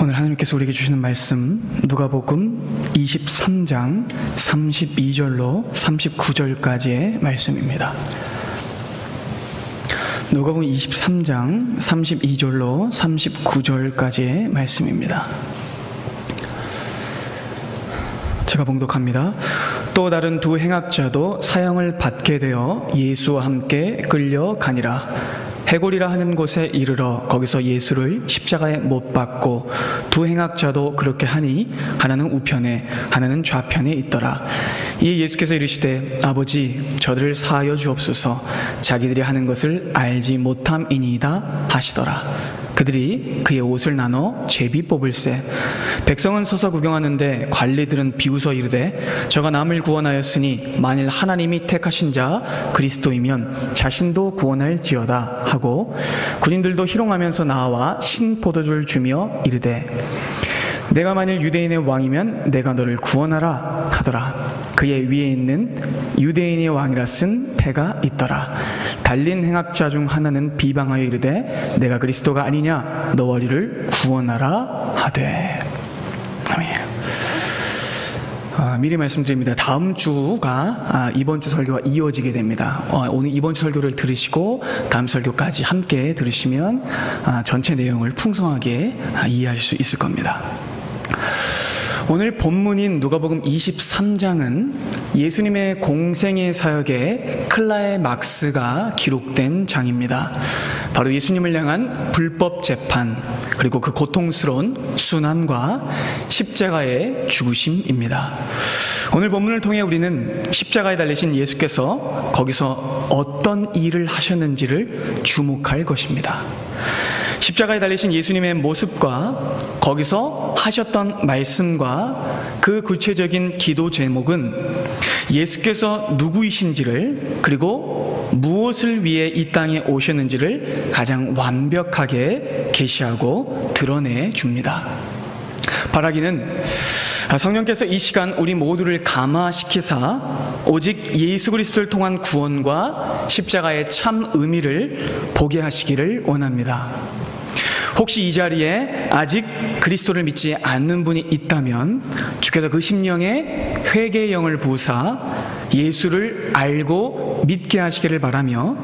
오늘 하나님께서 우리에게 주시는 말씀 누가복음 23장 32절로 39절까지의 말씀입니다. 누가복음 23장 32절로 39절까지의 말씀입니다. 제가 봉독합니다. 또 다른 두 행악자도 사형을 받게 되어 예수와 함께 끌려가니라. 해골이라 하는 곳에 이르러 거기서 예수를 십자가에 못 박고 두 행악자도 그렇게 하니 하나는 우편에 하나는 좌편에 있더라. 이에 예수께서 이르시되 아버지 저들을 사하여 주옵소서 자기들이 하는 것을 알지 못함이니이다 하시더라. 그들이 그의 옷을 나눠 제비 뽑을세. 백성은 서서 구경하는데 관리들은 비웃어 이르되 저가 남을 구원하였으니 만일 하나님이 택하신 자 그리스도이면 자신도 구원할지어다 하고 군인들도 희롱하면서 나와 신포도주를 주며 이르되 내가 만일 유대인의 왕이면 내가 너를 구원하라 하더라. 그의 위에 있는 유대인의 왕이라 쓴 패가 있더라. 달린 행악자 중 하나는 비방하여 이르되 내가 그리스도가 아니냐 너와 우리를 구원하라 하되. 아멘. 미리 말씀드립니다. 다음 주가 이번 주 설교와 이어지게 됩니다. 오늘 이번 주 설교를 들으시고 다음 설교까지 함께 들으시면 전체 내용을 풍성하게 이해하실 수 있을 겁니다. 오늘 본문인 누가복음 23장은 예수님의 공생의 사역에 클라이막스가 기록된 장입니다. 바로 예수님을 향한 불법 재판, 그리고 그 고통스러운 순환과 십자가의 죽으심입니다. 오늘 본문을 통해 우리는 십자가에 달리신 예수께서 거기서 어떤 일을 하셨는지를 주목할 것입니다. 십자가에 달리신 예수님의 모습과 거기서 하셨던 말씀과 그 구체적인 기도 제목은 예수께서 누구이신지를, 그리고 무엇을 위해 이 땅에 오셨는지를 가장 완벽하게 계시하고 드러내 줍니다. 바라기는 성령께서 이 시간 우리 모두를 감화시키사 오직 예수 그리스도를 통한 구원과 십자가의 참 의미를 보게 하시기를 원합니다. 혹시 이 자리에 아직 그리스도를 믿지 않는 분이 있다면 주께서 그 심령에 회개의 영을 부으사 예수를 알고 믿게 하시기를 바라며,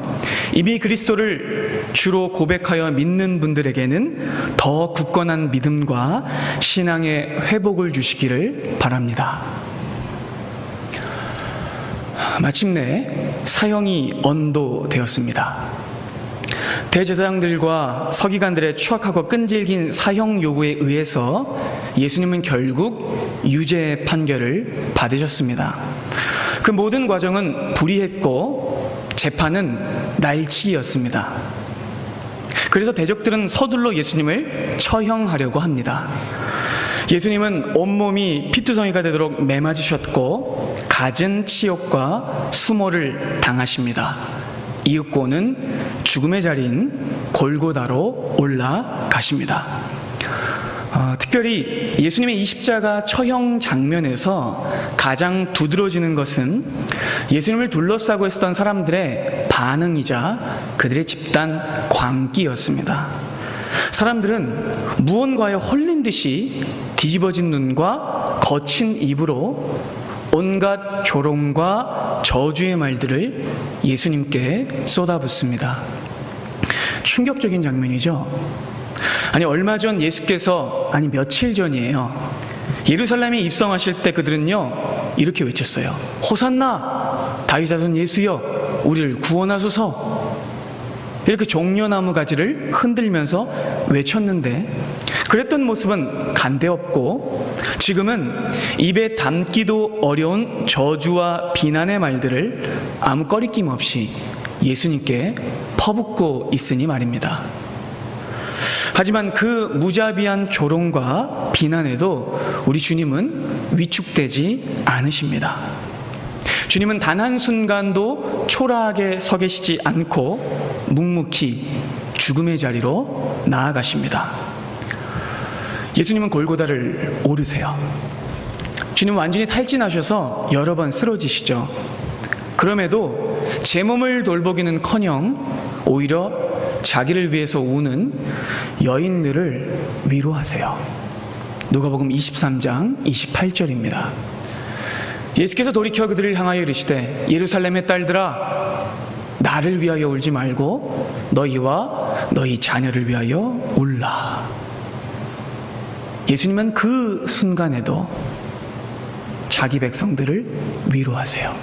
이미 그리스도를 주로 고백하여 믿는 분들에게는 더 굳건한 믿음과 신앙의 회복을 주시기를 바랍니다. 마침내 사형이 언도되었습니다. 대제사장들과 서기관들의 추악하고 끈질긴 사형 요구에 의해서 예수님은 결국 유죄 판결을 받으셨습니다. 그 모든 과정은 불의했고 재판은 날치기였습니다. 그래서 대적들은 서둘러 예수님을 처형하려고 합니다. 예수님은 온몸이 피투성이가 되도록 매맞으셨고 갖은 치욕과 수모를 당하십니다. 이윽고는 죽음의 자리인 골고다로 올라가십니다. 특별히 예수님의 이 십자가 처형 장면에서 가장 두드러지는 것은 예수님을 둘러싸고 있었던 사람들의 반응이자 그들의 집단 광기였습니다. 사람들은 무언가에 홀린 듯이 뒤집어진 눈과 거친 입으로 온갖 조롱과 저주의 말들을 예수님께 쏟아붓습니다. 충격적인 장면이죠. 얼마 전 예수께서, 며칠 전이에요, 예루살렘에 입성하실 때 그들은요 이렇게 외쳤어요. 호산나 다윗 자손 예수여 우리를 구원하소서. 이렇게 종려나무 가지를 흔들면서 외쳤는데, 그랬던 모습은 간대없고 지금은 입에 담기도 어려운 저주와 비난의 말들을 아무 꺼리낌 없이 예수님께 퍼붓고 있으니 말입니다. 하지만 그 무자비한 조롱과 비난에도 우리 주님은 위축되지 않으십니다. 주님은 단 한순간도 초라하게 서 계시지 않고 묵묵히 죽음의 자리로 나아가십니다. 예수님은 골고다를 오르세요. 주님은 완전히 탈진하셔서 여러 번 쓰러지시죠. 그럼에도 제 몸을 돌보기는커녕 오히려 자기를 위해서 우는 여인들을 위로하세요. 누가복음 23장 28절입니다. 예수께서 돌이켜 그들을 향하여 이르시되 예루살렘의 딸들아 나를 위하여 울지 말고 너희와 너희 자녀를 위하여 울라. 예수님은 그 순간에도 자기 백성들을 위로하세요.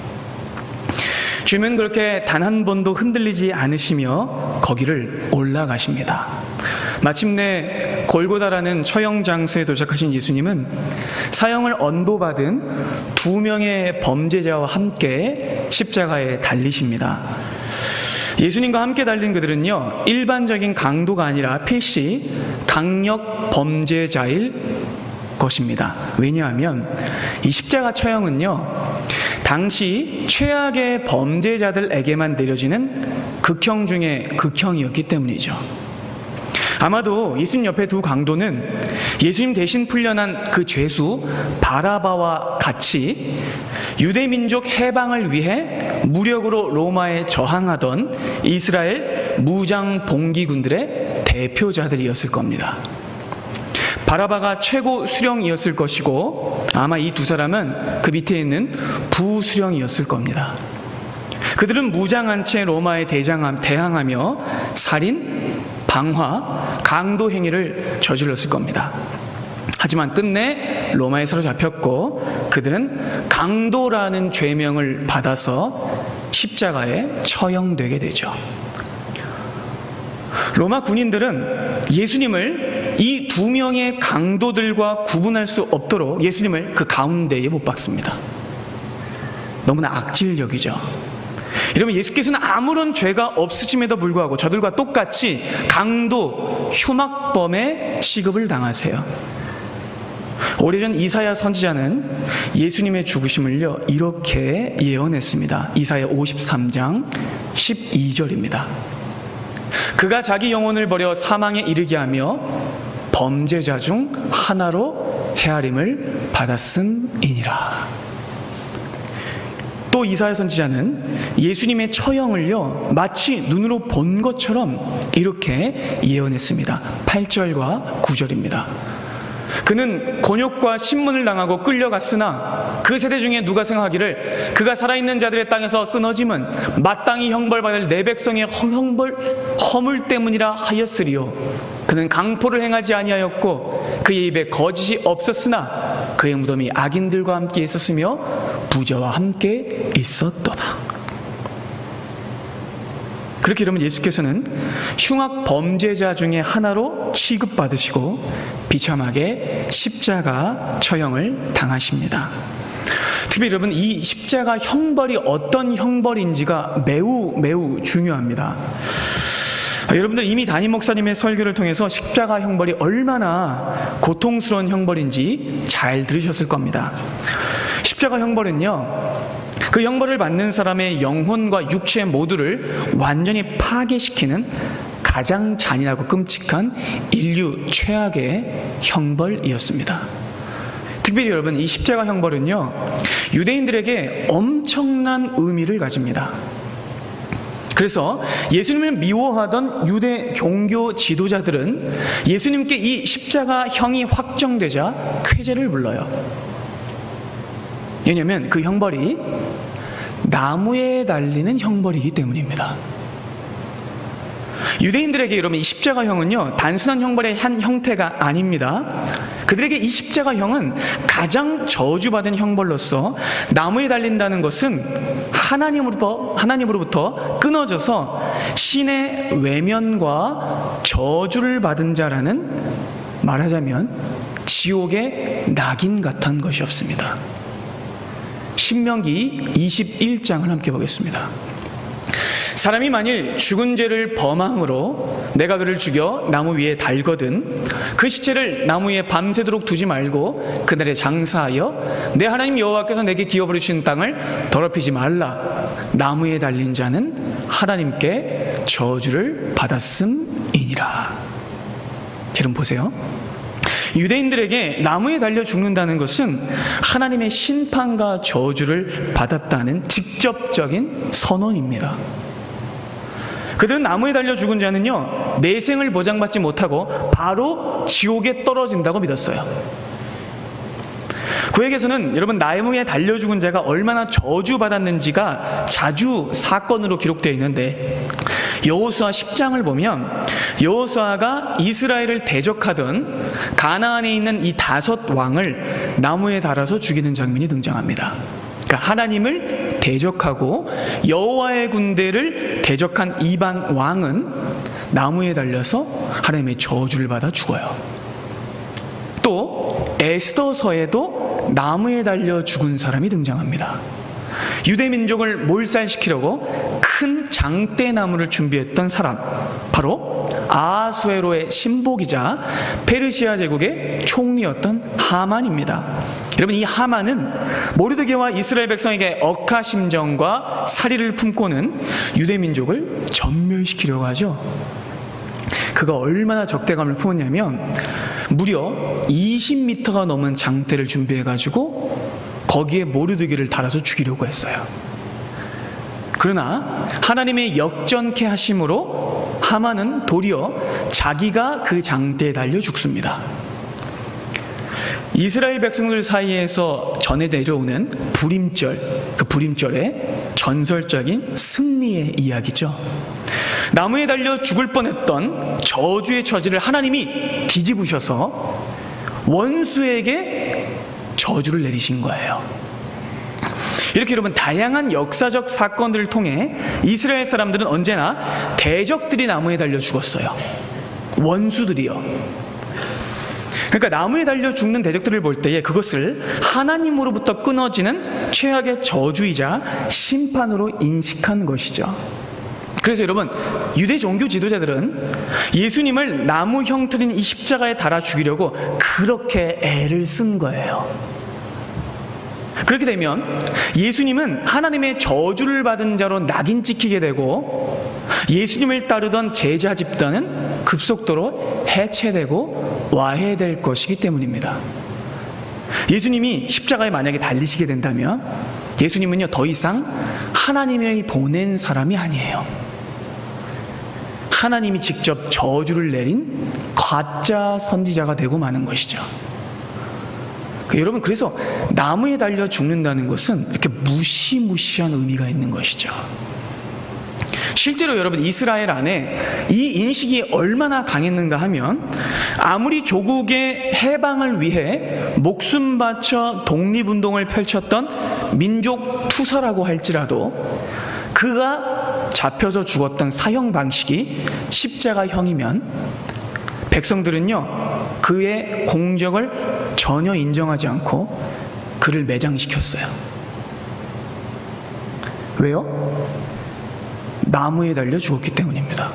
주님은 그렇게 단 한 번도 흔들리지 않으시며 거기를 올라가십니다. 마침내 골고다라는 처형 장소에 도착하신 예수님은 사형을 언도받은 2명의 범죄자와 함께 십자가에 달리십니다. 예수님과 함께 달린 그들은요, 일반적인 강도가 아니라 필시 강력 범죄자일 것입니다. 왜냐하면 이 십자가 처형은요, 당시 최악의 범죄자들에게만 내려지는 극형 중에 극형이었기 때문이죠. 아마도 예수님 옆에 두 강도는 예수님 대신 풀려난 그 죄수 바라바와 같이 유대민족 해방을 위해 무력으로 로마에 저항하던 이스라엘 무장 봉기군들의 대표자들이었을 겁니다. 바라바가 최고 수령이었을 것이고 아마 이 두 사람은 그 밑에 있는 부수령이었을 겁니다. 그들은 무장한 채 로마에 대항하며 살인, 방화, 강도 행위를 저질렀을 겁니다. 하지만 끝내 로마에 사로잡혔고 그들은 강도라는 죄명을 받아서 십자가에 처형되게 되죠. 로마 군인들은 예수님을 이 2명의 강도들과 구분할 수 없도록 예수님을 그 가운데에 못 박습니다. 너무나 악질적이죠. 이러면 예수께서는 아무런 죄가 없으심에도 불구하고 저들과 똑같이 강도, 흉악범의 취급을 당하세요. 오래전 이사야 선지자는 예수님의 죽으심을요 이렇게 예언했습니다. 이사야 53장 12절입니다. 그가 자기 영혼을 버려 사망에 이르게 하며 범죄자 중 하나로 헤아림을 받았음이니라. 또 이사야 선지자는 예수님의 처형을요 마치 눈으로 본 것처럼 이렇게 예언했습니다. 8절과 9절입니다. 그는 곤욕과 신문을 당하고 끌려갔으나 그 세대 중에 누가 생각하기를 그가 살아있는 자들의 땅에서 끊어짐은 마땅히 형벌받을 내 백성의 허물 때문이라 하였으리요. 그는 강포를 행하지 아니하였고 그의 입에 거짓이 없었으나 그의 무덤이 악인들과 함께 있었으며 부자와 함께 있었도다. 그렇게 이러면 예수께서는 흉악 범죄자 중에 하나로 취급받으시고 비참하게 십자가 처형을 당하십니다. 특히 여러분 이 십자가 형벌이 어떤 형벌인지가 매우 중요합니다. 여러분들 이미 담임 목사님의 설교를 통해서 십자가 형벌이 얼마나 고통스러운 형벌인지 잘 들으셨을 겁니다. 십자가 형벌은요 그 형벌을 받는 사람의 영혼과 육체 모두를 완전히 파괴시키는 가장 잔인하고 끔찍한 인류 최악의 형벌이었습니다. 특별히 여러분 이 십자가 형벌은요 유대인들에게 엄청난 의미를 가집니다. 그래서 예수님을 미워하던 유대 종교 지도자들은 예수님께 이 십자가 형이 확정되자 쾌재를 불러요. 왜냐하면 그 형벌이 나무에 달리는 형벌이기 때문입니다. 유대인들에게 여러분 이 십자가형은요 단순한 형벌의 한 형태가 아닙니다. 그들에게 이 십자가형은 가장 저주받은 형벌로서 나무에 달린다는 것은 하나님으로부터 끊어져서 신의 외면과 저주를 받은 자라는, 말하자면 지옥의 낙인 같은 것이 없습니다. 신명기 21장을 함께 보겠습니다. 사람이 만일 죽은 죄를 범함으로 내가 그를 죽여 나무 위에 달거든 그 시체를 나무 위에 밤새도록 두지 말고 그날에 장사하여 내 하나님 여호와께서 내게 기업으로 주신 땅을 더럽히지 말라. 나무에 달린 자는 하나님께 저주를 받았음이니라. 여러분 보세요. 유대인들에게 나무에 달려 죽는다는 것은 하나님의 심판과 저주를 받았다는 직접적인 선언입니다. 그들은 나무에 달려 죽은 자는요 내생을 보장받지 못하고 바로 지옥에 떨어진다고 믿었어요. 구약에서는 여러분 나무에 달려 죽은 자가 얼마나 저주받았는지가 자주 사건으로 기록되어 있는데, 여호수아 10장을 보면 여호수아가 이스라엘을 대적하던 가나안에 있는 이 5왕을 나무에 달아서 죽이는 장면이 등장합니다. 그러니까 하나님을 대적하고 여호와의 군대를 대적한 이방 왕은 나무에 달려서 하나님의 저주를 받아 죽어요. 또 에스더서에도 나무에 달려 죽은 사람이 등장합니다. 유대 민족을 몰살시키려고 큰 장대나무를 준비했던 사람, 바로 아하수에로의 신복이자 페르시아 제국의 총리였던 하만입니다. 여러분, 이 하만은 모르드게와 이스라엘 백성에게 억하심정과 살의를 품고는 유대 민족을 전멸시키려고 하죠. 그가 얼마나 적대감을 품었냐면 무려 20m가 넘은 장대를 준비해가지고 거기에 모르드게를 달아서 죽이려고 했어요. 그러나 하나님의 역전케 하심으로 하만은 도리어 자기가 그 장대에 달려 죽습니다. 이스라엘 백성들 사이에서 전해 내려오는 부림절, 그 부림절의 전설적인 승리의 이야기죠. 나무에 달려 죽을 뻔했던 저주의 처지를 하나님이 뒤집으셔서 원수에게 저주를 내리신 거예요. 이렇게 여러분, 다양한 역사적 사건들을 통해 이스라엘 사람들은 언제나 대적들이 나무에 달려 죽었어요. 원수들이요. 그러니까 나무에 달려 죽는 대적들을 볼 때에 그것을 하나님으로부터 끊어지는 최악의 저주이자 심판으로 인식한 것이죠. 그래서 여러분, 유대 종교 지도자들은 예수님을 나무 형틀인 이 십자가에 달아 죽이려고 그렇게 애를 쓴 거예요. 그렇게 되면 예수님은 하나님의 저주를 받은 자로 낙인 찍히게 되고, 예수님을 따르던 제자 집단은 급속도로 해체되고 와해될 것이기 때문입니다. 예수님이 십자가에 만약에 달리시게 된다면 예수님은요, 더 이상 하나님이 보낸 사람이 아니에요. 하나님이 직접 저주를 내린 가짜 선지자가 되고 마는 것이죠. 여러분, 그래서 나무에 달려 죽는다는 것은 이렇게 무시무시한 의미가 있는 것이죠. 실제로 여러분, 이스라엘 안에 이 인식이 얼마나 강했는가 하면, 아무리 조국의 해방을 위해 목숨 바쳐 독립운동을 펼쳤던 민족 투사라고 할지라도 그가 잡혀서 죽었던 사형 방식이 십자가형이면 백성들은요, 그의 공적을 전혀 인정하지 않고 그를 매장시켰어요. 왜요? 나무에 달려 죽었기 때문입니다.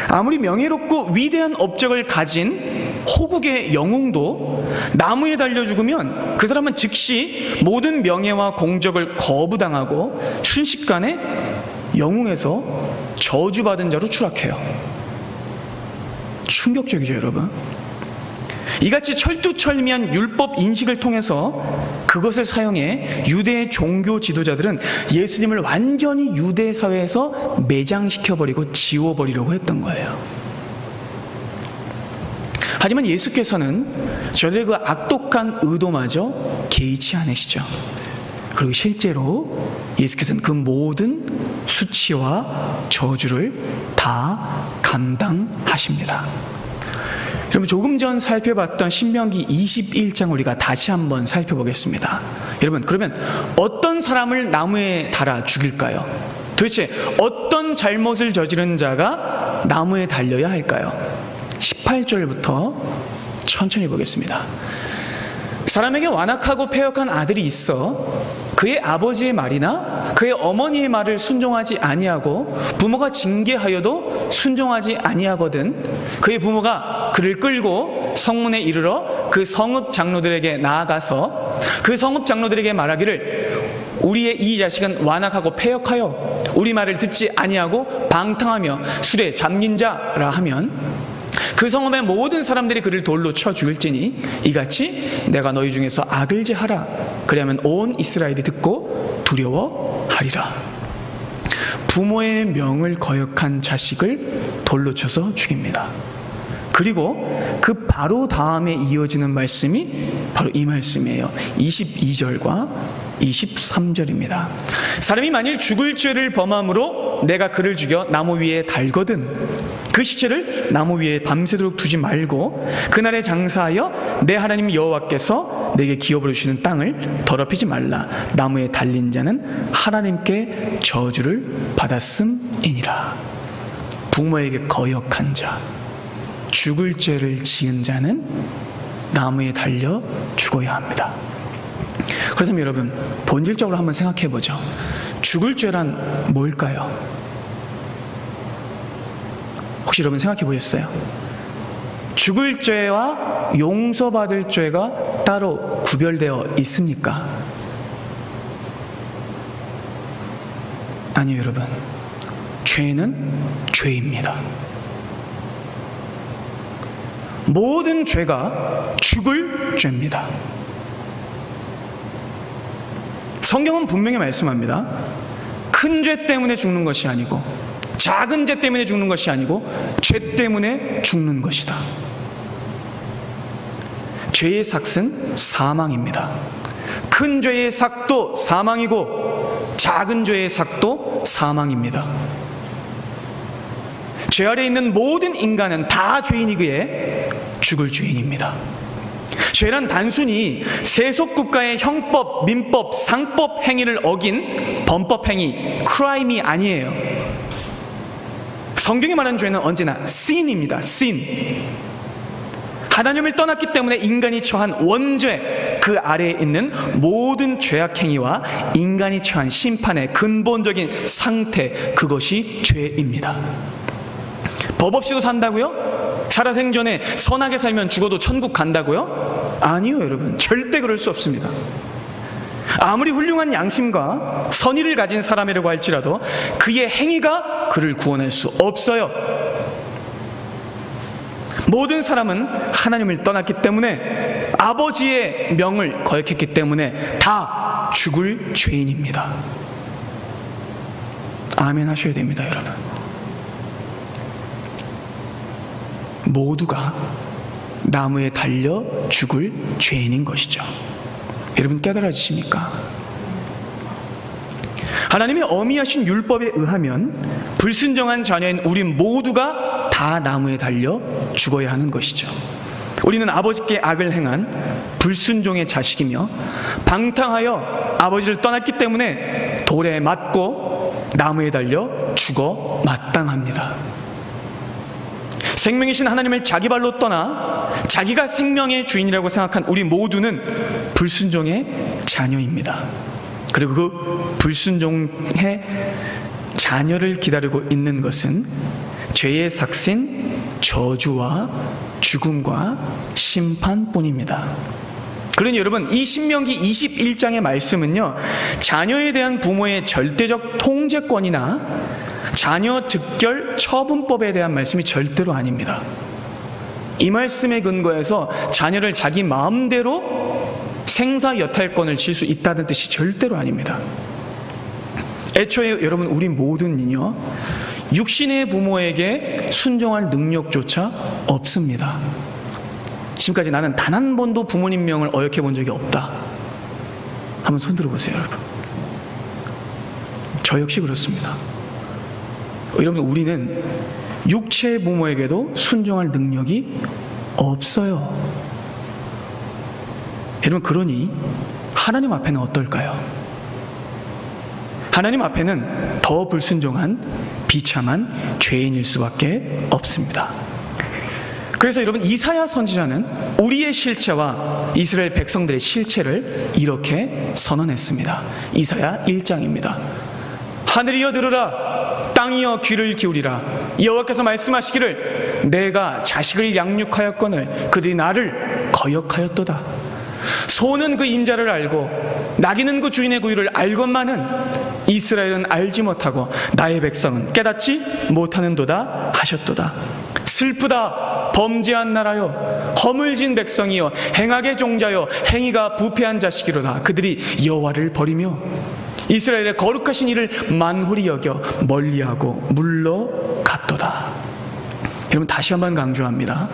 아무리 명예롭고 위대한 업적을 가진 호국의 영웅도 나무에 달려 죽으면 그 사람은 즉시 모든 명예와 공적을 거부당하고 순식간에 영웅에서 저주받은 자로 추락해요. 충격적이죠, 여러분. 이같이 철두철미한 율법 인식을 통해서 그것을 사용해 유대 종교 지도자들은 예수님을 완전히 유대 사회에서 매장시켜버리고 지워버리려고 했던 거예요. 하지만 예수께서는 저들의 그 악독한 의도마저 개의치 않으시죠. 그리고 실제로 예수께서는 그 모든 수치와 저주를 다 감당하십니다. 여러분, 조금 전 살펴봤던 신명기 21장 우리가 다시 한번 살펴보겠습니다. 여러분, 그러면 어떤 사람을 나무에 달아 죽일까요? 도대체 어떤 잘못을 저지른 자가 나무에 달려야 할까요? 18절부터 천천히 보겠습니다. 사람에게 완악하고 패역한 아들이 있어 그의 아버지의 말이나 그의 어머니의 말을 순종하지 아니하고 부모가 징계하여도 순종하지 아니하거든 그의 부모가 그를 끌고 성문에 이르러 그 성읍 장로들에게 나아가서 그 성읍 장로들에게 말하기를 우리의 이 자식은 완악하고 패역하여 우리 말을 듣지 아니하고 방탕하며 술에 잠긴 자라 하면 그 성읍의 모든 사람들이 그를 돌로 쳐 죽일지니 이같이 내가 너희 중에서 악을 제하라. 그리하면 온 이스라엘이 듣고 두려워하리라. 부모의 명을 거역한 자식을 돌로 쳐서 죽입니다. 그리고 그 바로 다음에 이어지는 말씀이 바로 이 말씀이에요. 22절과 23절입니다. 사람이 만일 죽을 죄를 범함으로 내가 그를 죽여 나무 위에 달거든 그 시체를 나무 위에 밤새도록 두지 말고 그날에 장사하여 내 하나님 여호와께서 내게 기업으로 주시는 땅을 더럽히지 말라. 나무에 달린 자는 하나님께 저주를 받았음이니라. 부모에게 거역한 자, 죽을 죄를 지은 자는 나무에 달려 죽어야 합니다. 그렇다면 여러분, 본질적으로 한번 생각해 보죠. 죽을 죄란 뭘까요? 혹시 여러분 생각해 보셨어요? 죽을 죄와 용서받을 죄가 따로 구별되어 있습니까? 아니요, 여러분. 죄는 죄입니다. 모든 죄가 죽을 죄입니다. 성경은 분명히 말씀합니다. 큰 죄 때문에 죽는 것이 아니고 작은 죄 때문에 죽는 것이 아니고 죄 때문에 죽는 것이다. 죄의 삭은 사망입니다. 큰 죄의 삭도 사망이고 작은 죄의 삭도 사망입니다. 죄 아래 있는 모든 인간은 다 죄인이기에 죽을 죄인입니다. 죄란 단순히 세속국가의 형법, 민법, 상법 행위를 어긴 범법 행위, 크라임이 아니에요. 성경이 말하는 죄는 언제나 sin입니다. sin. 하나님을 떠났기 때문에 인간이 처한 원죄, 그 아래에 있는 모든 죄악 행위와 인간이 처한 심판의 근본적인 상태, 그것이 죄입니다. 법 없이도 산다고요? 살아생전에 선하게 살면 죽어도 천국 간다고요? 아니요, 여러분. 절대 그럴 수 없습니다. 아무리 훌륭한 양심과 선의를 가진 사람이라고 할지라도 그의 행위가 그를 구원할 수 없어요. 모든 사람은 하나님을 떠났기 때문에 아버지의 명을 거역했기 때문에 다 죽을 죄인입니다. 아멘 하셔야 됩니다, 여러분. 모두가 나무에 달려 죽을 죄인인 것이죠. 여러분 깨달아지십니까? 하나님의 어미하신 율법에 의하면 불순종한 자녀인 우리 모두가 다 나무에 달려 죽어야 하는 것이죠. 우리는 아버지께 악을 행한 불순종의 자식이며 방탕하여 아버지를 떠났기 때문에 돌에 맞고 나무에 달려 죽어 마땅합니다. 생명이신 하나님을 자기 발로 떠나 자기가 생명의 주인이라고 생각한 우리 모두는 불순종의 자녀입니다. 그리고 그 불순종의 자녀를 기다리고 있는 것은 죄의 삭신 저주와 죽음과 심판뿐입니다. 그러니 여러분, 이 신명기 21장의 말씀은요, 자녀에 대한 부모의 절대적 통제권이나 자녀 즉결 처분법에 대한 말씀이 절대로 아닙니다. 이 말씀에 근거해서 자녀를 자기 마음대로 생사여탈권을 질 수 있다는 뜻이 절대로 아닙니다. 애초에 여러분, 우리 모두는요, 육신의 부모에게 순종할 능력조차 없습니다. 지금까지 나는 단 한 번도 부모님 명을 어역해 본 적이 없다. 한번 손 들어보세요, 여러분. 저 역시 그렇습니다. 여러분, 우리는 육체의 부모에게도 순종할 능력이 없어요. 여러분, 그러니 하나님 앞에는 어떨까요? 하나님 앞에는 더 불순종한 비참한 죄인일 수밖에 없습니다. 그래서 여러분, 이사야 선지자는 우리의 실체와 이스라엘 백성들의 실체를 이렇게 선언했습니다. 이사야 1장입니다. 하늘이여 들으라, 땅이여 귀를 기울이라. 여호와께서 말씀하시기를 내가 자식을 양육하였거늘 그들이 나를 거역하였도다. 소는 그 임자를 알고 나귀는 그 주인의 구유를 알건만은 이스라엘은 알지 못하고 나의 백성은 깨닫지 못하는도다 하셨도다. 슬프다, 범죄한 나라여, 허물진 백성이여, 행악의 종자여, 행위가 부패한 자식이로다. 그들이 여호와를 버리며 이스라엘의 거룩하신 이를 만홀히 여겨 멀리하고 물러갔도다. 여러분, 다시 한번 강조합니다.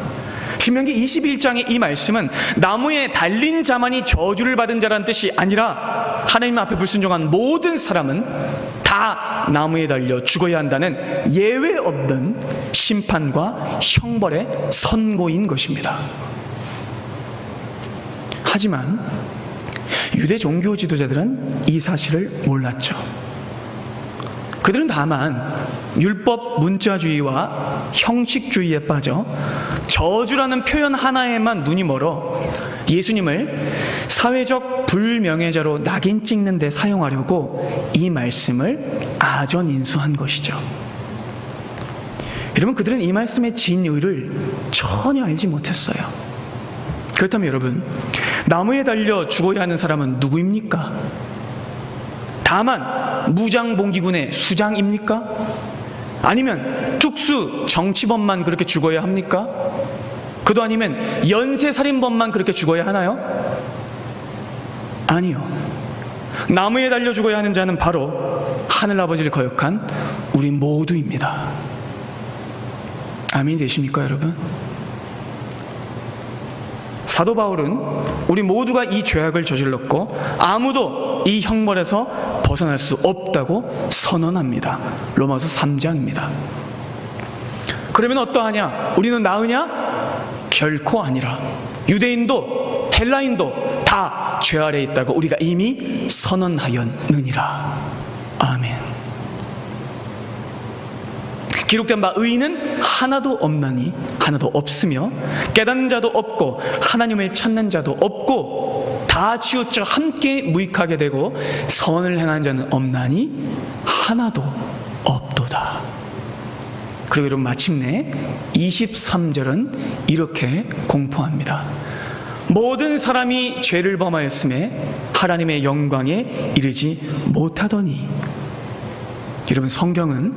신명기 21장의 이 말씀은 나무에 달린 자만이 저주를 받은 자라는 뜻이 아니라 하나님 앞에 불순종한 모든 사람은 다 나무에 달려 죽어야 한다는 예외 없는 심판과 형벌의 선고인 것입니다. 하지만 유대 종교 지도자들은 이 사실을 몰랐죠. 그들은 다만 율법 문자주의와 형식주의에 빠져 저주라는 표현 하나에만 눈이 멀어 예수님을 사회적 불명예자로 낙인 찍는 데 사용하려고 이 말씀을 아전인수한 것이죠. 여러분, 그들은 이 말씀의 진의를 전혀 알지 못했어요. 그렇다면 여러분, 나무에 달려 죽어야 하는 사람은 누구입니까? 다만 무장봉기군의 수장입니까? 아니면 특수 정치범만 그렇게 죽어야 합니까? 그도 아니면 연쇄살인범만 그렇게 죽어야 하나요? 아니요. 나무에 달려 죽어야 하는 자는 바로 하늘아버지를 거역한 우리 모두입니다. 아멘 되십니까, 여러분? 사도 바울은 우리 모두가 이 죄악을 저질렀고 아무도 이 형벌에서 벗어날 수 없다고 선언합니다. 로마서 3장입니다. 그러면 어떠하냐? 우리는 나으냐? 결코 아니라. 유대인도 헬라인도 다 죄 아래에 있다고 우리가 이미 선언하였느니라. 아멘. 기록된 바 의인은 하나도 없나니, 하나도 없으며 깨닫는 자도 없고 하나님을 찾는 자도 없고 다 치우쳐 함께 무익하게 되고 선을 행한 자는 없나니 하나도 없도다. 그리고 여러분, 마침내 23절은 이렇게 공포합니다. 모든 사람이 죄를 범하였음에 하나님의 영광에 이르지 못하더니. 여러분, 성경은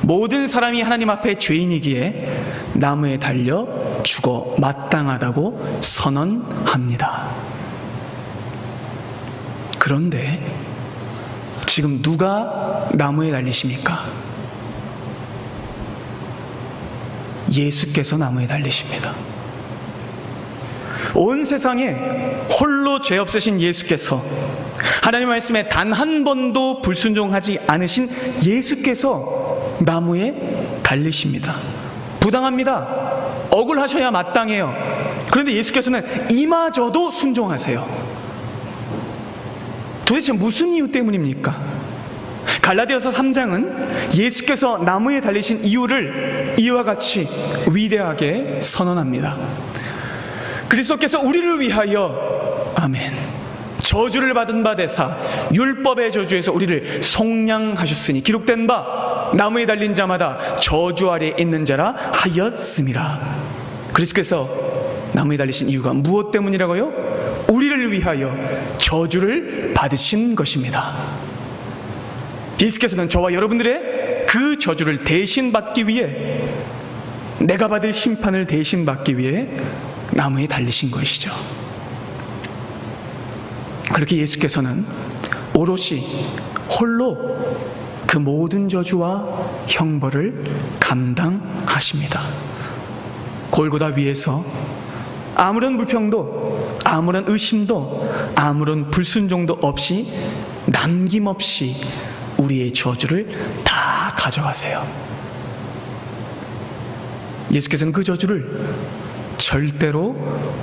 모든 사람이 하나님 앞에 죄인이기에 나무에 달려 죽어 마땅하다고 선언합니다. 그런데 지금 누가 나무에 달리십니까? 예수께서 나무에 달리십니다. 온 세상에 홀로 죄 없으신 예수께서, 하나님 말씀에 단 한 번도 불순종하지 않으신 예수께서 나무에 달리십니다. 부당합니다. 억울하셔야 마땅해요. 그런데 예수께서는 이마저도 순종하세요. 도대체 무슨 이유 때문입니까? 갈라디아서 3장은 예수께서 나무에 달리신 이유를 이와 같이 위대하게 선언합니다. 그리스도께서 우리를 위하여, 아멘, 저주를 받은 바 되사 율법의 저주에서 우리를 속량하셨으니 기록된 바 나무에 달린 자마다 저주 아래에 있는 자라 하였음이라. 그리스도께서 나무에 달리신 이유가 무엇 때문이라고요? 우리를 위하여 저주를 받으신 것입니다. 예수께서는 저와 여러분들의 그 저주를 대신 받기 위해, 내가 받을 심판을 대신 받기 위해 나무에 달리신 것이죠. 그렇게 예수께서는 오롯이 홀로 그 모든 저주와 형벌을 감당하십니다. 골고다 위에서 아무런 불평도, 아무런 의심도, 아무런 불순종도 없이 남김없이 우리의 저주를 다 가져가세요. 예수께서는 그 저주를 절대로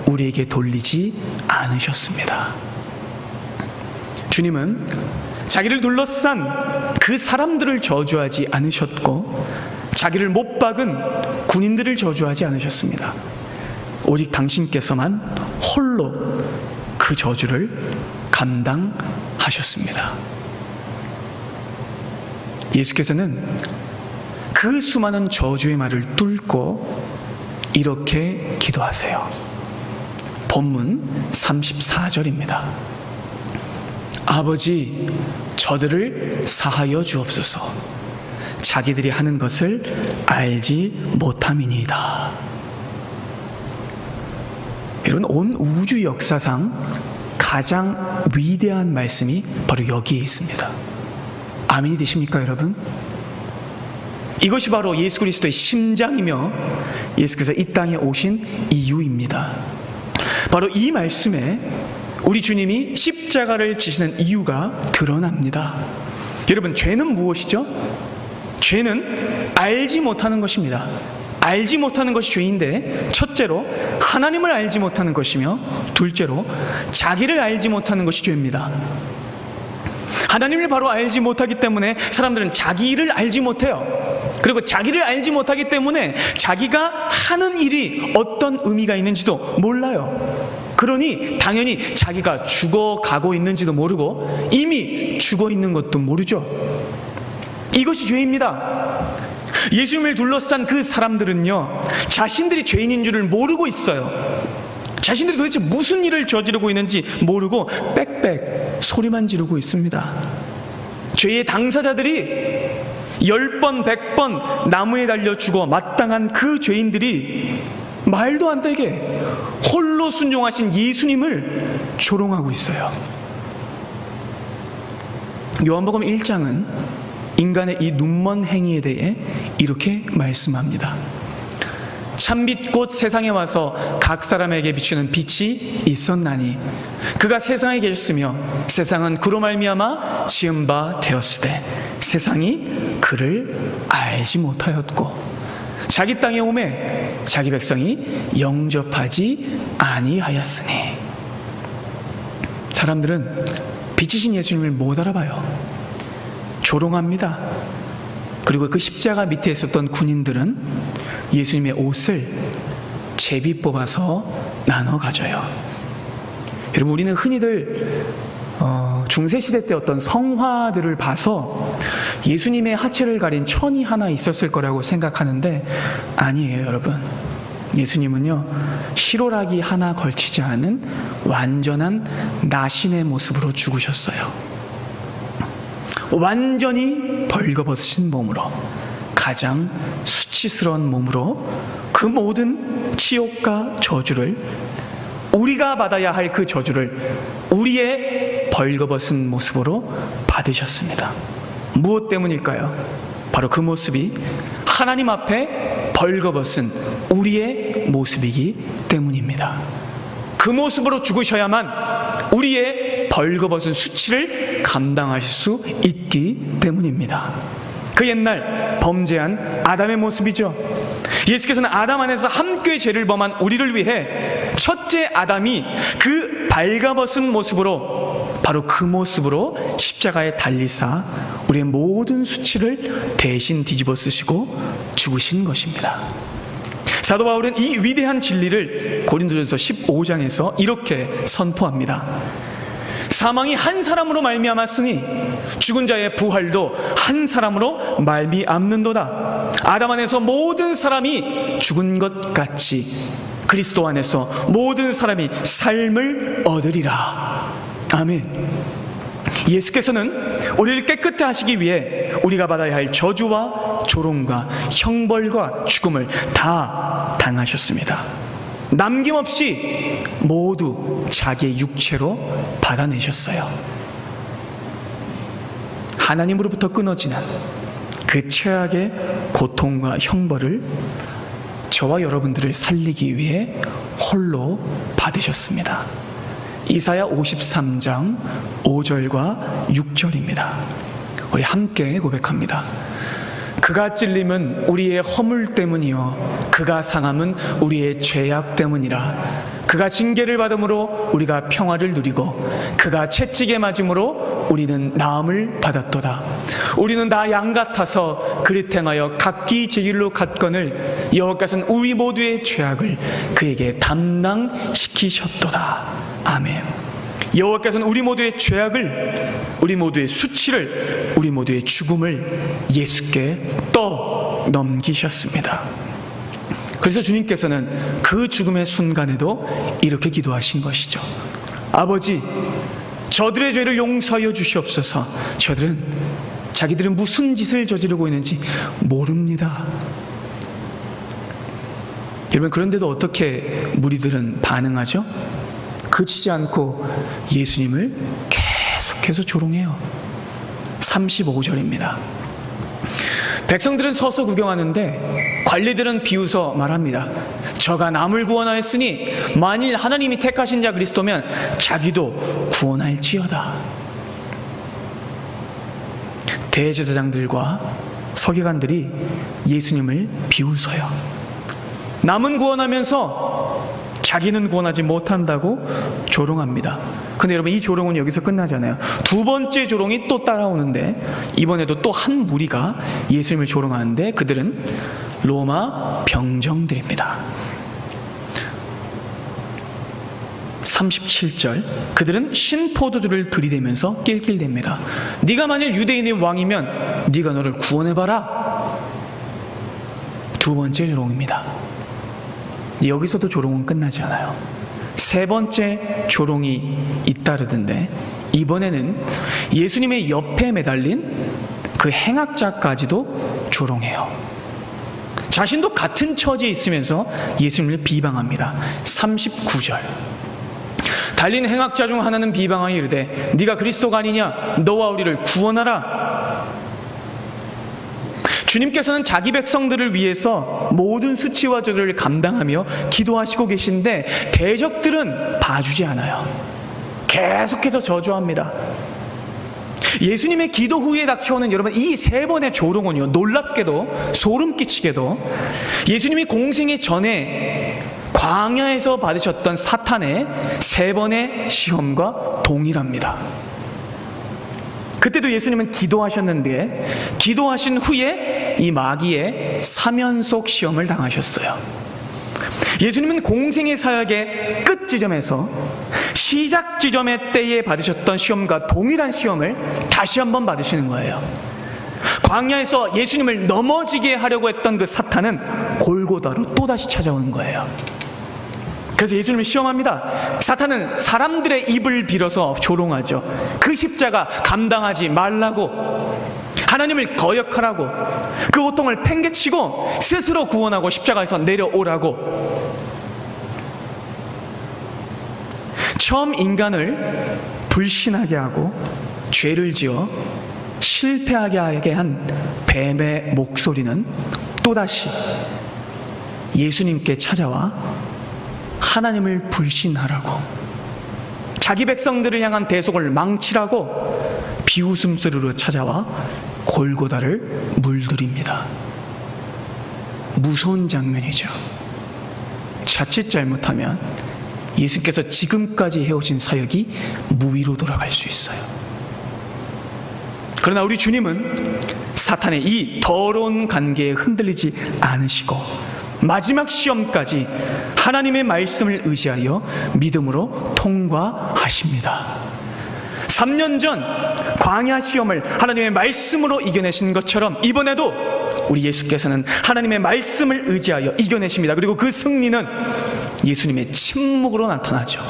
우리에게 돌리지 않으셨습니다. 주님은 자기를 둘러싼 그 사람들을 저주하지 않으셨고 자기를 못 박은 군인들을 저주하지 않으셨습니다. 오직 당신께서만 홀로 그 저주를 감당하셨습니다. 예수께서는 그 수많은 저주의 말을 뚫고 이렇게 기도하세요. 본문 34절입니다. 아버지, 저들을 사하여 주옵소서. 자기들이 하는 것을 알지 못함이니이다. 여러분, 온 우주 역사상 가장 위대한 말씀이 바로 여기에 있습니다. 아멘이 되십니까, 여러분? 이것이 바로 예수 그리스도의 심장이며 예수께서 이 땅에 오신 이유입니다. 바로 이 말씀에 우리 주님이 십자가를 지시는 이유가 드러납니다. 여러분, 죄는 무엇이죠? 죄는 알지 못하는 것입니다. 알지 못하는 것이 죄인데, 첫째로 하나님을 알지 못하는 것이며, 둘째로 자기를 알지 못하는 것이 죄입니다. 하나님을 바로 알지 못하기 때문에 사람들은 자기를 알지 못해요. 그리고 자기를 알지 못하기 때문에 자기가 하는 일이 어떤 의미가 있는지도 몰라요. 그러니 당연히 자기가 죽어가고 있는지도 모르고 이미 죽어 있는 것도 모르죠. 이것이 죄입니다. 예수님을 둘러싼 그 사람들은요, 자신들이 죄인인 줄을 모르고 있어요. 자신들이 도대체 무슨 일을 저지르고 있는지 모르고 빽빽 소리만 지르고 있습니다. 죄의 당사자들이 10번, 100번 나무에 달려 죽어 마땅한 그 죄인들이 말도 안 되게 홀로 순종하신 예수님을 조롱하고 있어요. 요한복음 1장은 인간의 이 눈먼 행위에 대해 이렇게 말씀합니다. 참빛 곧 세상에 와서 각 사람에게 비추는 빛이 있었나니 그가 세상에 계셨으며 세상은 그로 말미암아 지은 바 되었으되 세상이 그를 알지 못하였고 자기 땅에 오매 자기 백성이 영접하지 아니하였으니. 사람들은 빛이신 예수님을 못 알아봐요. 조롱합니다. 그리고 그 십자가 밑에 있었던 군인들은 예수님의 옷을 제비 뽑아서 나눠 가져요. 여러분, 우리는 흔히들 중세시대 때 어떤 성화들을 봐서 예수님의 하체를 가린 천이 하나 있었을 거라고 생각하는데 아니에요, 여러분. 예수님은요, 실오라기 하나 걸치지 않은 완전한 나신의 모습으로 죽으셨어요. 완전히 벌거벗으신 몸으로, 가장 수치스러운 몸으로 그 모든 치욕과 저주를, 우리가 받아야 할 그 저주를 우리의 벌거벗은 모습으로 받으셨습니다. 무엇 때문일까요? 바로 그 모습이 하나님 앞에 벌거벗은 우리의 모습이기 때문입니다. 그 모습으로 죽으셔야만 우리의 벌거벗은 수치를 감당하실 수 있기 때문입니다. 그 옛날 범죄한 아담의 모습이죠. 예수께서는 아담 안에서 함께 죄를 범한 우리를 위해 첫째 아담이 그 발가벗은 모습으로, 바로 그 모습으로 십자가에 달리사 우리의 모든 수치를 대신 뒤집어 쓰시고 죽으신 것입니다. 사도 바울은 이 위대한 진리를 고린도전서 15장에서 이렇게 선포합니다. 사망이 한 사람으로 말미암았으니 죽은 자의 부활도 한 사람으로 말미암는도다. 아담 안에서 모든 사람이 죽은 것 같이 그리스도 안에서 모든 사람이 삶을 얻으리라. 아멘. 예수께서는 우리를 깨끗게 하시기 위해 우리가 받아야 할 저주와 조롱과 형벌과 죽음을 다 당하셨습니다. 남김없이 모두 자기의 육체로 받아내셨어요. 하나님으로부터 끊어지는 그 최악의 고통과 형벌을 저와 여러분들을 살리기 위해 홀로 받으셨습니다. 이사야 53장 5절과 6절입니다. 우리 함께 고백합니다. 그가 찔림은 우리의 허물 때문이요 그가 상함은 우리의 죄악 때문이라. 그가 징계를 받음으로 우리가 평화를 누리고 그가 채찍에 맞음으로 우리는 나음을 받았도다. 우리는 다 양 같아서 그릇 행하여 각기 제 길로 갔거늘 여호와께서는 우리 모두의 죄악을 그에게 담당시키셨도다. 아멘. 여호와께서는 우리 모두의 죄악을, 우리 모두의 수치를, 우리 모두의 죽음을 예수께 떠넘기셨습니다. 그래서 주님께서는 그 죽음의 순간에도 이렇게 기도하신 것이죠. 아버지, 저들의 죄를 용서하여 주시옵소서. 자기들은 무슨 짓을 저지르고 있는지 모릅니다. 여러분, 그런데도 어떻게 무리들은 반응하죠? 그치지 않고 예수님을 계속해서 조롱해요. 35절입니다. 백성들은 서서 구경하는데 관리들은 비웃어 말합니다. 저가 남을 구원하였으니 만일 하나님이 택하신 자 그리스도면 자기도 구원할지어다. 대제사장들과 서기관들이 예수님을 비웃어요. 남은 구원하면서 자기는 구원하지 못한다고 조롱합니다. 근데 여러분, 이 조롱은 여기서 끝나잖아요. 두 번째 조롱이 또 따라오는데, 이번에도 또 한 무리가 예수님을 조롱하는데 그들은 로마 병정들입니다. 37절, 그들은 신포도주를 들이대면서 낄낄댑니다. 네가 만일 유대인의 왕이면 네가 너를 구원해봐라. 두 번째 조롱입니다. 여기서도 조롱은 끝나지 않아요. 세 번째 조롱이 잇따르던데, 이번에는 예수님의 옆에 매달린 그 행악자까지도 조롱해요. 자신도 같은 처지에 있으면서 예수님을 비방합니다. 39절, 달린 행악자 중 하나는 비방하여 이르되 네가 그리스도가 아니냐, 너와 우리를 구원하라. 주님께서는 자기 백성들을 위해서 모든 수치와 저주를 감당하며 기도하시고 계신데 대적들은 봐주지 않아요. 계속해서 저주합니다. 예수님의 기도 후에 닥쳐오는 여러분, 이 세 번의 조롱은요, 놀랍게도 소름 끼치게도 예수님이 공생의 전에 광야에서 받으셨던 사탄의 세 번의 시험과 동일합니다. 그때도 예수님은 기도하셨는데 기도하신 후에 이 마귀의 사면속 시험을 당하셨어요. 예수님은 공생의 사역의 끝 지점에서 시작 지점의 때에 받으셨던 시험과 동일한 시험을 다시 한번 받으시는 거예요. 광야에서 예수님을 넘어지게 하려고 했던 그 사탄은 골고다로 또다시 찾아오는 거예요. 그래서 예수님을 시험합니다. 사탄은 사람들의 입을 빌어서 조롱하죠. 그 십자가 감당하지 말라고, 하나님을 거역하라고, 그 고통을 팽개치고 스스로 구원하고 십자가에서 내려오라고. 처음 인간을 불신하게 하고 죄를 지어 실패하게 하게 한 뱀의 목소리는 또다시 예수님께 찾아와 하나님을 불신하라고, 자기 백성들을 향한 대속을 망치라고 비웃음소리로 찾아와 골고다를 물들입니다. 무서운 장면이죠. 자칫 잘못하면 예수께서 지금까지 해오신 사역이 무위로 돌아갈 수 있어요. 그러나 우리 주님은 사탄의 이 더러운 관계에 흔들리지 않으시고 마지막 시험까지 하나님의 말씀을 의지하여 믿음으로 통과하십니다. 3년 전 광야 시험을 하나님의 말씀으로 이겨내신 것처럼 이번에도 우리 예수께서는 하나님의 말씀을 의지하여 이겨내십니다. 그리고 그 승리는 예수님의 침묵으로 나타나죠.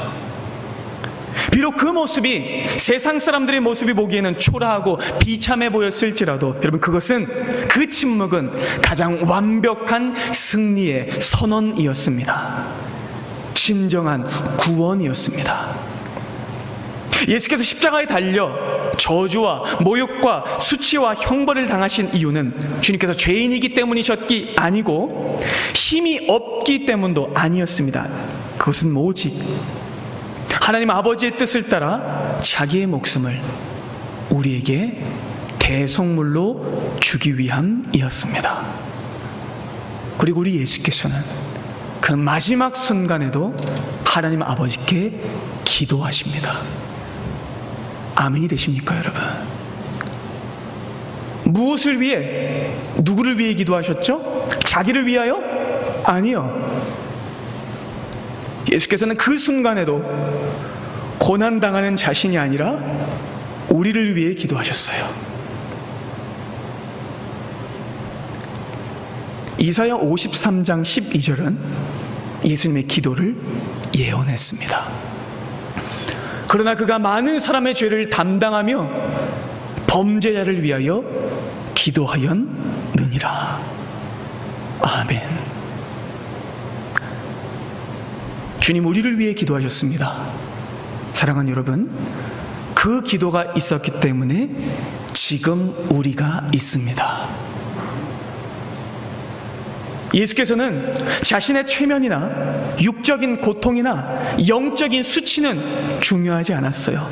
비록 그 모습이 세상 사람들의 모습이 보기에는 초라하고 비참해 보였을지라도 여러분, 그것은, 그 침묵은 가장 완벽한 승리의 선언이었습니다. 진정한 구원이었습니다. 예수께서 십자가에 달려 저주와 모욕과 수치와 형벌을 당하신 이유는 주님께서 죄인이기 때문이셨기 아니고 힘이 없기 때문도 아니었습니다. 그것은 오직 하나님 아버지의 뜻을 따라 자기의 목숨을 우리에게 대속물로 주기 위함이었습니다. 그리고 우리 예수께서는 그 마지막 순간에도 하나님 아버지께 기도하십니다. 아멘이 되십니까, 여러분? 무엇을 위해, 누구를 위해 기도하셨죠? 자기를 위하여? 아니요. 예수께서는 그 순간에도 고난당하는 자신이 아니라 우리를 위해 기도하셨어요. 이사야 53장 12절은 예수님의 기도를 예언했습니다. 그러나 그가 많은 사람의 죄를 담당하며 범죄자를 위하여 기도하였느니라. 아멘. 주님, 우리를 위해 기도하셨습니다. 사랑하는 여러분, 그 기도가 있었기 때문에 지금 우리가 있습니다. 예수께서는 자신의 최면이나 육적인 고통이나 영적인 수치는 중요하지 않았어요.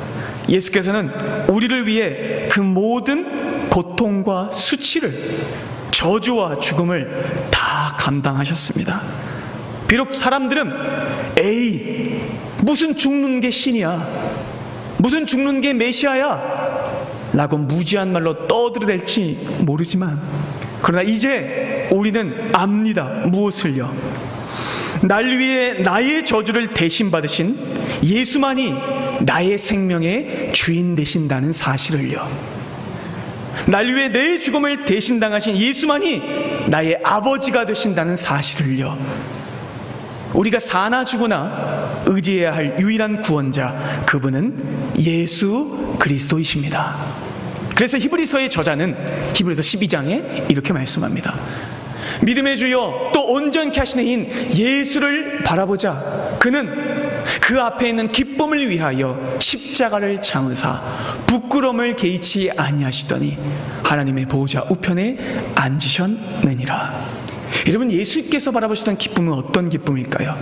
예수께서는 우리를 위해 그 모든 고통과 수치를, 저주와 죽음을 다 감당하셨습니다. 비록 사람들은 에이, 무슨 죽는 게 신이야, 무슨 죽는 게 메시아야 라고 무지한 말로 떠들어댈지 모르지만, 그러나 이제 우리는 압니다. 무엇을요? 날 위해 나의 저주를 대신 받으신 예수만이 나의 생명의 주인 되신다는 사실을요. 날 위해 내 죽음을 대신 당하신 예수만이 나의 아버지가 되신다는 사실을요. 우리가 사나 죽으나 의지해야 할 유일한 구원자, 그분은 예수 그리스도이십니다. 그래서 히브리서의 저자는 히브리서 12장에 이렇게 말씀합니다. 믿음의 주여 또 온전케 하시는 이인 예수를 바라보자. 그는 그 앞에 있는 기쁨을 위하여 십자가를 장으사 부끄러움을 개의치 아니하시더니 하나님의 보호자 우편에 앉으셨느니라. 여러분, 예수께서 바라보시던 기쁨은 어떤 기쁨일까요?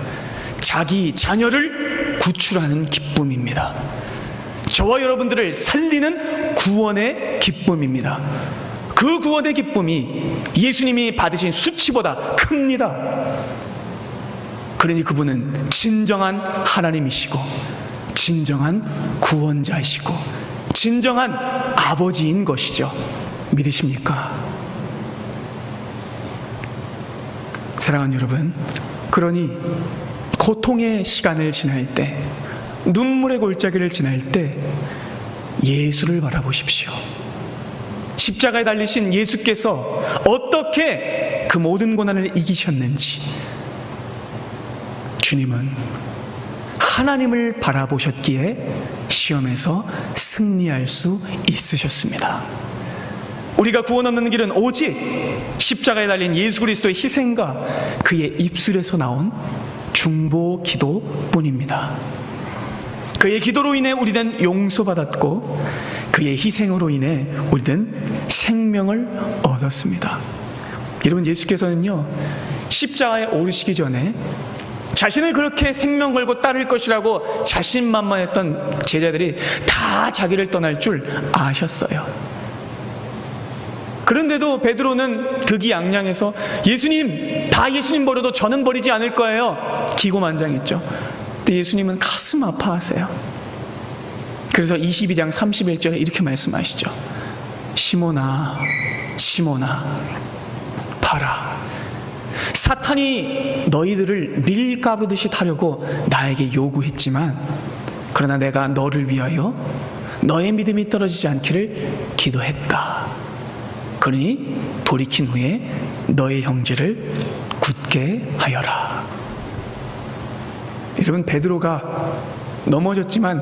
자기 자녀를 구출하는 기쁨입니다. 저와 여러분들을 살리는 구원의 기쁨입니다. 그 구원의 기쁨이 예수님이 받으신 수치보다 큽니다. 그러니 그분은 진정한 하나님이시고 진정한 구원자이시고 진정한 아버지인 것이죠. 믿으십니까? 사랑하는 여러분, 그러니 고통의 시간을 지날 때, 눈물의 골짜기를 지날 때 예수를 바라보십시오. 십자가에 달리신 예수께서 어떻게 그 모든 고난을 이기셨는지, 주님은 하나님을 바라보셨기에 시험에서 승리할 수 있으셨습니다. 우리가 구원 얻는 길은 오직 십자가에 달린 예수 그리스도의 희생과 그의 입술에서 나온 중보 기도뿐입니다. 그의 기도로 인해 우리는 용서받았고 그의 희생으로 인해 우리는 생명을 얻었습니다. 여러분, 예수께서는요, 십자가에 오르시기 전에 자신을 그렇게 생명 걸고 따를 것이라고 자신만만했던 제자들이 다 자기를 떠날 줄 아셨어요. 그런데도 베드로는 득이양양해서 예수님, 다 예수님 버려도 저는 버리지 않을 거예요, 기고만장했죠. 근데 예수님은 가슴 아파하세요. 그래서 22장 31절에 이렇게 말씀하시죠. 시몬아, 시몬아, 봐라. 사탄이 너희들을 밀가루듯이 타려고 나에게 요구했지만, 그러나 내가 너를 위하여 너의 믿음이 떨어지지 않기를 기도했다. 그러니 돌이킨 후에 너의 형제를 굳게 하여라. 여러분, 베드로가 넘어졌지만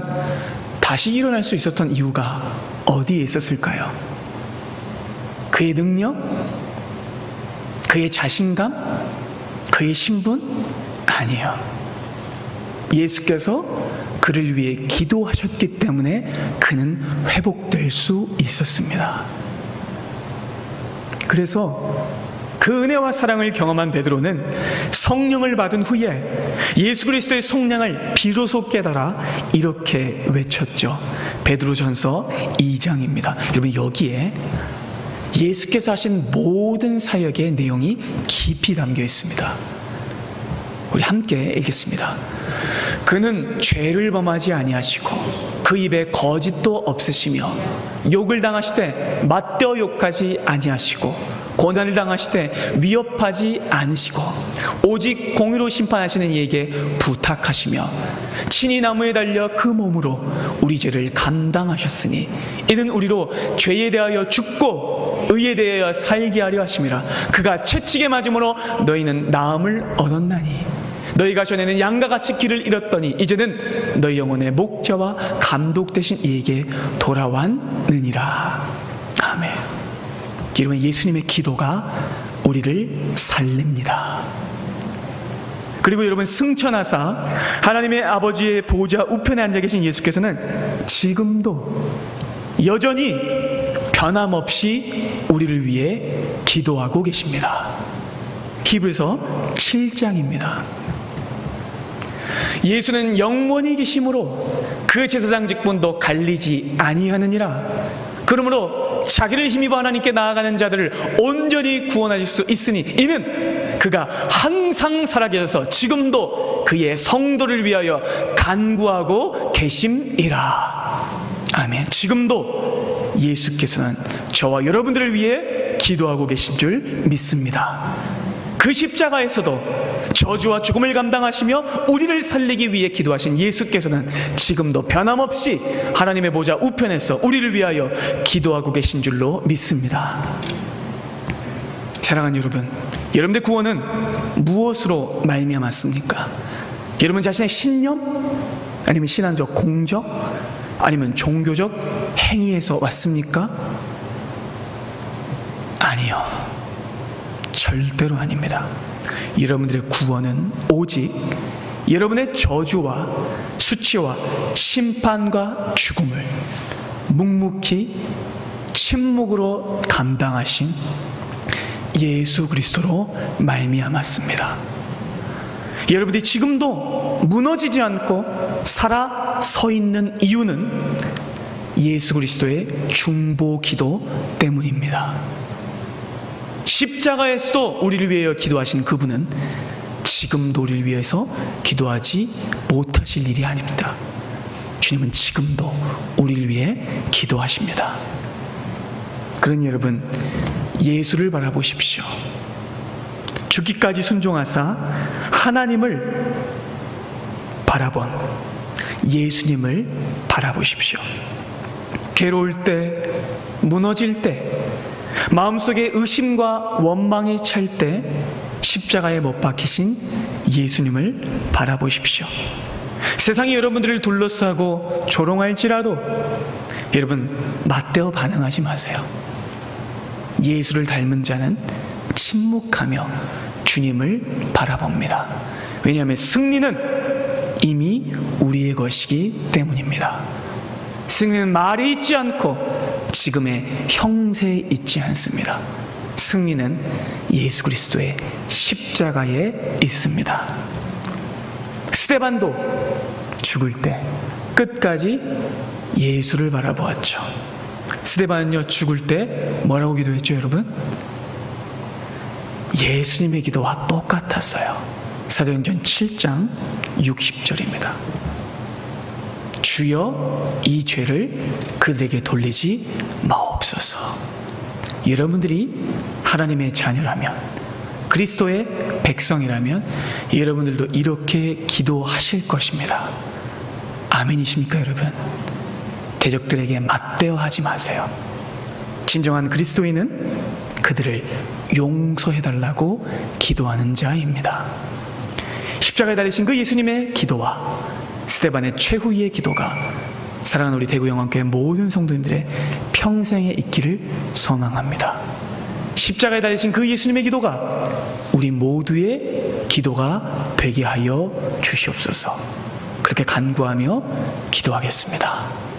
다시 일어날 수 있었던 이유가 어디에 있었을까요? 그의 능력? 그의 자신감? 그의 신분? 아니에요. 예수께서 그를 위해 기도하셨기 때문에 그는 회복될 수 있었습니다. 그래서 그 은혜와 사랑을 경험한 베드로는 성령을 받은 후에 예수 그리스도의 속량을 비로소 깨달아 이렇게 외쳤죠. 베드로전서 2장입니다. 여러분, 여기에 예수께서 하신 모든 사역의 내용이 깊이 담겨 있습니다. 우리 함께 읽겠습니다. 그는 죄를 범하지 아니하시고 그 입에 거짓도 없으시며 욕을 당하시되 맞대어 욕하지 아니하시고 고난을 당하시되 위협하지 않으시고 오직 공의로 심판하시는 이에게 부탁하시며 친히 나무에 달려 그 몸으로 우리 죄를 감당하셨으니 이는 우리로 죄에 대하여 죽고 의에 대하여 살게 하려 하심이라. 그가 채찍에 맞음으로 너희는 나음을 얻었나니 너희가 전에는 양과 같이 길을 잃었더니 이제는 너희 영혼의 목자와 감독 되신 이에게 돌아왔느니라. 아멘. 여러분, 예수님의 기도가 우리를 살립니다. 그리고 여러분, 승천하사 하나님의 아버지의 보호자 우편에 앉아 계신 예수께서는 지금도 여전히 변함없이 우리를 위해 기도하고 계십니다. 히브리서 7장입니다. 예수는 영원히 계심으로 그 제사장 직분도 갈리지 아니하느니라. 그러므로 자기를 힘입어 하나님께 나아가는 자들을 온전히 구원하실 수 있으니 이는 그가 항상 살아계셔서 지금도 그의 성도를 위하여 간구하고 계심이라. 아멘. 지금도 예수께서는 저와 여러분들을 위해 기도하고 계신 줄 믿습니다. 그 십자가에서도 저주와 죽음을 감당하시며 우리를 살리기 위해 기도하신 예수께서는 지금도 변함없이 하나님의 보좌 우편에서 우리를 위하여 기도하고 계신 줄로 믿습니다. 사랑하는 여러분, 여러분들의 구원은 무엇으로 말미암았습니까? 여러분 자신의 신념? 아니면 신앙적 공적? 아니면 종교적 행위에서 왔습니까? 아니요, 절대로 아닙니다. 여러분들의 구원은 오직 여러분의 저주와 수치와 심판과 죽음을 묵묵히 침묵으로 감당하신 예수 그리스도로 말미암았습니다. 여러분들이 지금도 무너지지 않고 살아 서 있는 이유는 예수 그리스도의 중보기도 때문입니다. 십자가에서도 우리를 위하여 기도하신 그분은 지금도 우리를 위해서 기도하지 못하실 일이 아닙니다. 주님은 지금도 우리를 위해 기도하십니다. 그러니 여러분, 예수를 바라보십시오. 죽기까지 순종하사 하나님을 바라본 예수님을 바라보십시오. 괴로울 때, 무너질 때, 마음속에 의심과 원망이 찰 때 십자가에 못 박히신 예수님을 바라보십시오. 세상이 여러분들을 둘러싸고 조롱할지라도 여러분 맞대어 반응하지 마세요. 예수를 닮은 자는 침묵하며 주님을 바라봅니다. 왜냐하면 승리는 이미 우리의 것이기 때문입니다. 승리는 말이 있지 않고 지금의 형세에 있지 않습니다. 승리는 예수 그리스도의 십자가에 있습니다. 스데반도 죽을 때 끝까지 예수를 바라보았죠. 스데반은요, 죽을 때 뭐라고 기도했죠, 여러분? 예수님의 기도와 똑같았어요. 사도행전 7장 60절입니다. 주여 이 죄를 그들에게 돌리지 마옵소서. 여러분들이 하나님의 자녀라면, 그리스도의 백성이라면 여러분들도 이렇게 기도하실 것입니다. 아멘이십니까, 여러분? 대적들에게 맞대어 하지 마세요. 진정한 그리스도인은 그들을 용서해달라고 기도하는 자입니다. 십자가에 달리신 그 예수님의 기도와 스데반의 최후의 기도가 사랑하는 우리 대구영원교회 모든 성도님들의 평생에 있기를 소망합니다. 십자가에 달리신 그 예수님의 기도가 우리 모두의 기도가 되게 하여 주시옵소서. 그렇게 간구하며 기도하겠습니다.